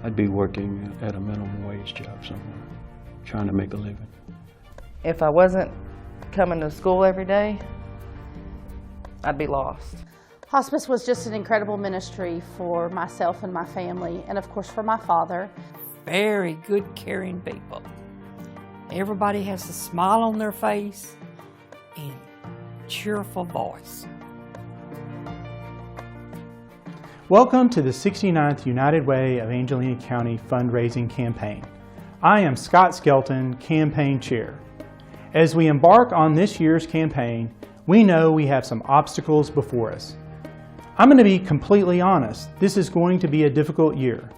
I'd be working at a minimum wage job somewhere, trying to make a living. If I wasn't coming to school every day, I'd be lost. Hospice was just an incredible ministry for myself and my family, and of course for my father. Very good, caring people. Everybody has a smile on their face and cheerful voice. Welcome to the 69th United Way of Angelina County fundraising campaign. I am Scott Skelton, campaign chair. As we embark on this year's campaign, we know we have some obstacles before us. I'm going to be completely honest, this is going to be a difficult year.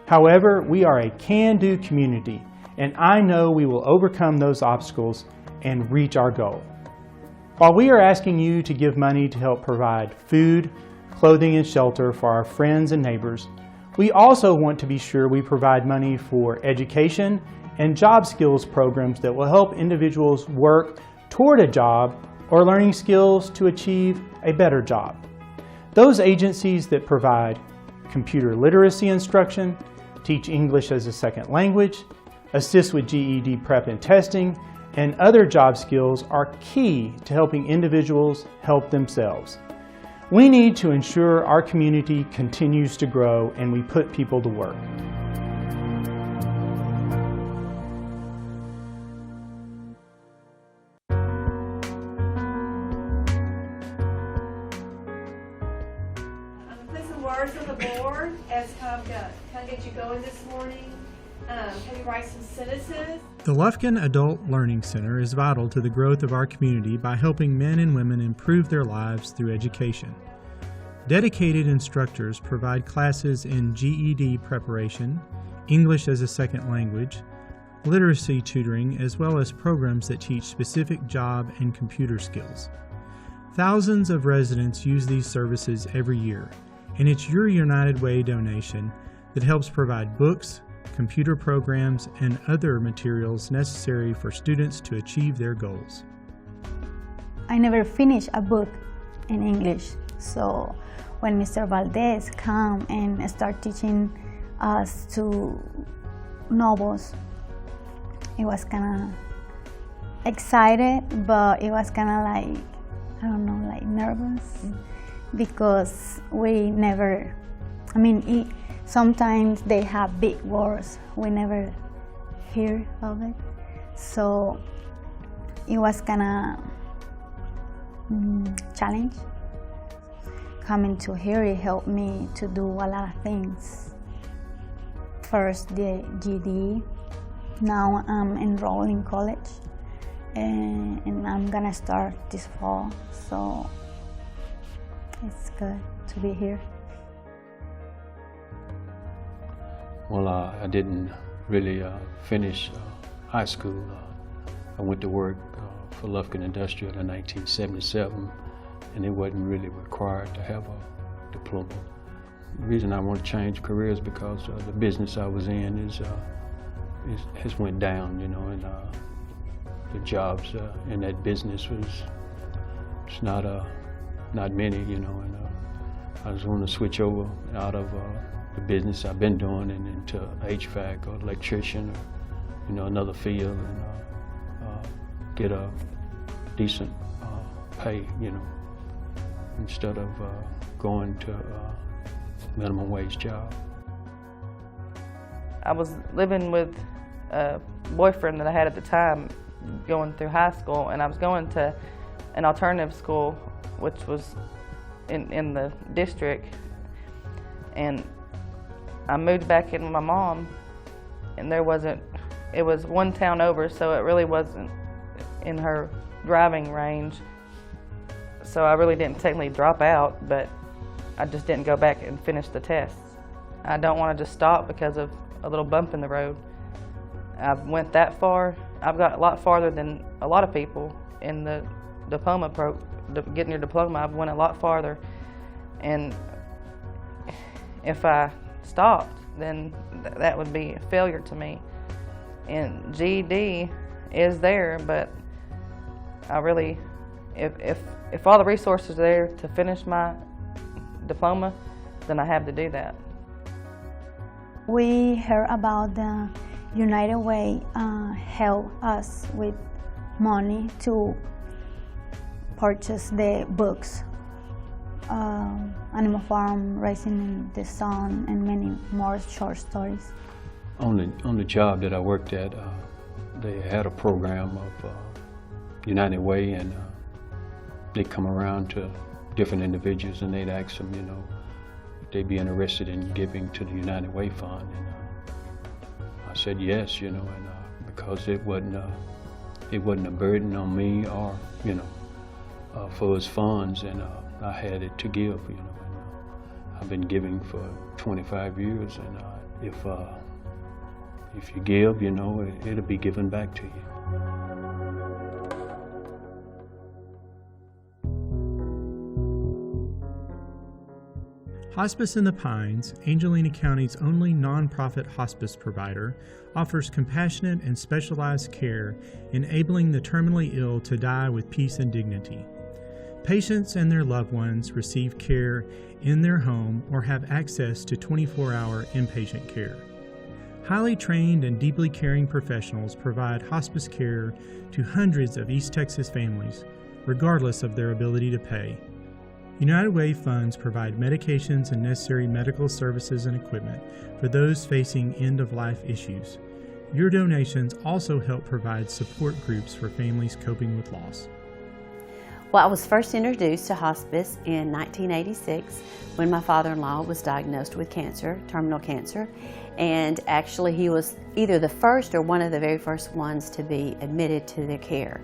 However, we are a can-do community, and I know we will overcome those obstacles and reach our goal. While we are asking you to give money to help provide food, clothing, and shelter for our friends and neighbors, we also want to be sure we provide money for education and job skills programs that will help individuals work toward a job or learning skills to achieve a better job. Those agencies that provide computer literacy instruction, teach English as a second language, assist with GED prep and testing, and other job skills are key to helping individuals help themselves. We need to ensure our community continues to grow and we put people to work. Words on the board as kind of get you going this morning. Have you write some sentences? The Lufkin Adult Learning Center is vital to the growth of our community by helping men and women improve their lives through education. Dedicated instructors provide classes in GED preparation, English as a second language, literacy tutoring, as well as programs that teach specific job and computer skills. Thousands of residents use these services every year, and it's your United Way donation that helps provide books, computer programs, and other materials necessary for students to achieve their goals. I never finished a book in English, so when Mr. Valdez came and started teaching us to novels, it was kind of excited, but it was kind of like, I don't know, like nervous. Because we never, sometimes they have big words, we never hear of it. So it was kind of challenge. Coming to here, it helped me to do a lot of things. First, the GED. Now I'm enrolled in college, and I'm gonna start this fall. So it's good to be here. Well, I didn't really finish high school. I went to work for Lufkin Industrial in 1977, and it wasn't really required to have a diploma. The reason I want to change careers because the business I was in has went down, you know, and the jobs in that business it's not many, you know, and I just want to switch over out of the business I've been doing and into HVAC or electrician or, you know, another field and get a decent pay, you know, instead of going to a minimum wage job. I was living with a boyfriend that I had at the time going through high school, and I was going to an alternative school which was in the district, and I moved back in with my mom, and it was one town over, so it really wasn't in her driving range, so I really didn't technically drop out, but I just didn't go back and finish the tests. I don't want to just stop because of a little bump in the road. I've went that far. I've got a lot farther than a lot of people in the diploma getting your diploma. I've went a lot farther, and if I stopped, then that would be a failure to me. And GED is there, but I really, if all the resources are there to finish my diploma, then I have to do that. We heard about the United Way help us with money to purchase the books, Animal Farm, Raising in the Sun, and many more short stories. On the job that I worked at, they had a program of United Way, and they'd come around to different individuals and they'd ask them, if they'd be interested in giving to the United Way Fund. And I said yes, and because it wasn't a burden on me or, for his funds, and I had it to give, and I've been giving for 25 years, and if you give, it'll be given back to you. Hospice in the Pines, Angelina County's only nonprofit hospice provider, offers compassionate and specialized care, enabling the terminally ill to die with peace and dignity. Patients and their loved ones receive care in their home or have access to 24-hour inpatient care. Highly trained and deeply caring professionals provide hospice care to hundreds of East Texas families, regardless of their ability to pay. United Way funds provide medications and necessary medical services and equipment for those facing end-of-life issues. Your donations also help provide support groups for families coping with loss. Well, I was first introduced to hospice in 1986 when my father-in-law was diagnosed with cancer, terminal cancer, and actually he was either the first or one of the very first ones to be admitted to their care.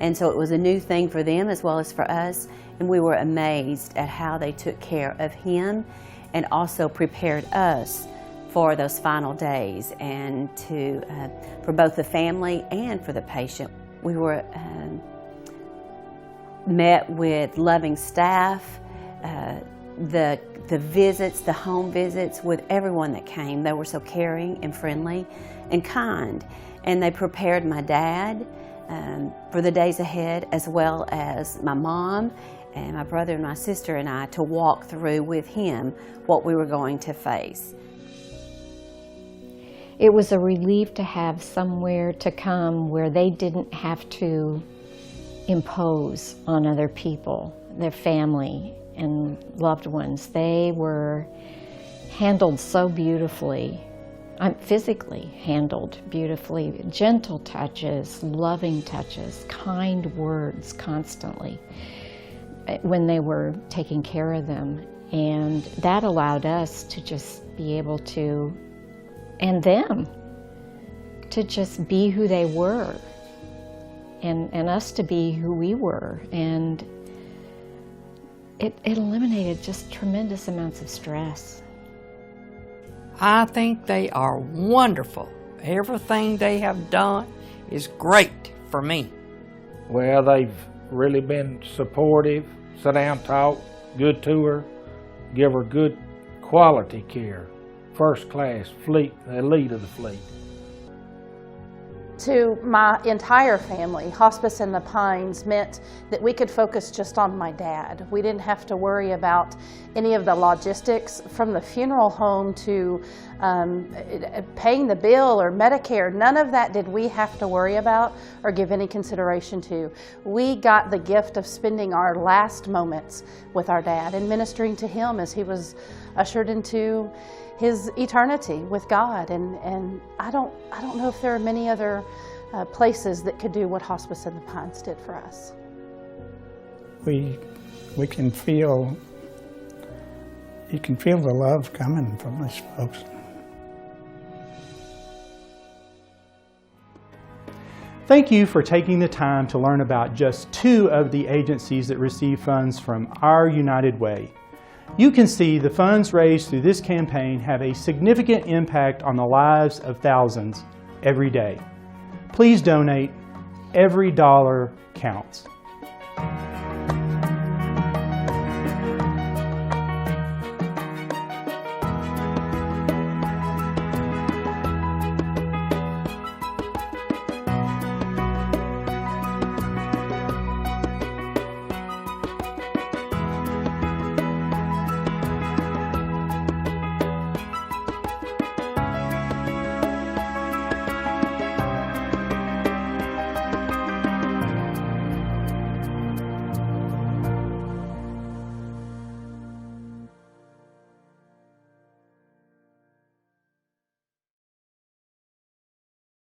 And so it was a new thing for them as well as for us, and we were amazed at how they took care of him and also prepared us for those final days and for both the family and for the patient. We were met with loving staff, the visits, the home visits with everyone that came. They were so caring and friendly and kind, and they prepared my dad for the days ahead, as well as my mom and my brother and my sister and I, to walk through with him what we were going to face. It was a relief to have somewhere to come where they didn't have to impose on other people, their family and loved ones. They were handled so beautifully. Physically handled beautifully, gentle touches, loving touches, kind words constantly when they were taking care of them. And that allowed us to just be able to, and them, to just be who they were, and us to be who we were. And it eliminated just tremendous amounts of stress. I think they are wonderful. Everything they have done is great for me. Well, they've really been supportive, sit down, talk, good to her, give her good quality care, first class, fleet, the elite of the fleet. To my entire family, Hospice in the Pines meant that we could focus just on my dad. We didn't have to worry about any of the logistics, from the funeral home to paying the bill or Medicare. None of that did we have to worry about or give any consideration to. We got the gift of spending our last moments with our dad and ministering to him as he was ushered into his eternity with God, and I don't know if there are many other places that could do what Hospice in the Pines did for us. We can feel, you can feel the love coming from these folks. Thank you for taking the time to learn about just two of the agencies that receive funds from our United Way. You can see the funds raised through this campaign have a significant impact on the lives of thousands every day. Please donate. Every dollar counts.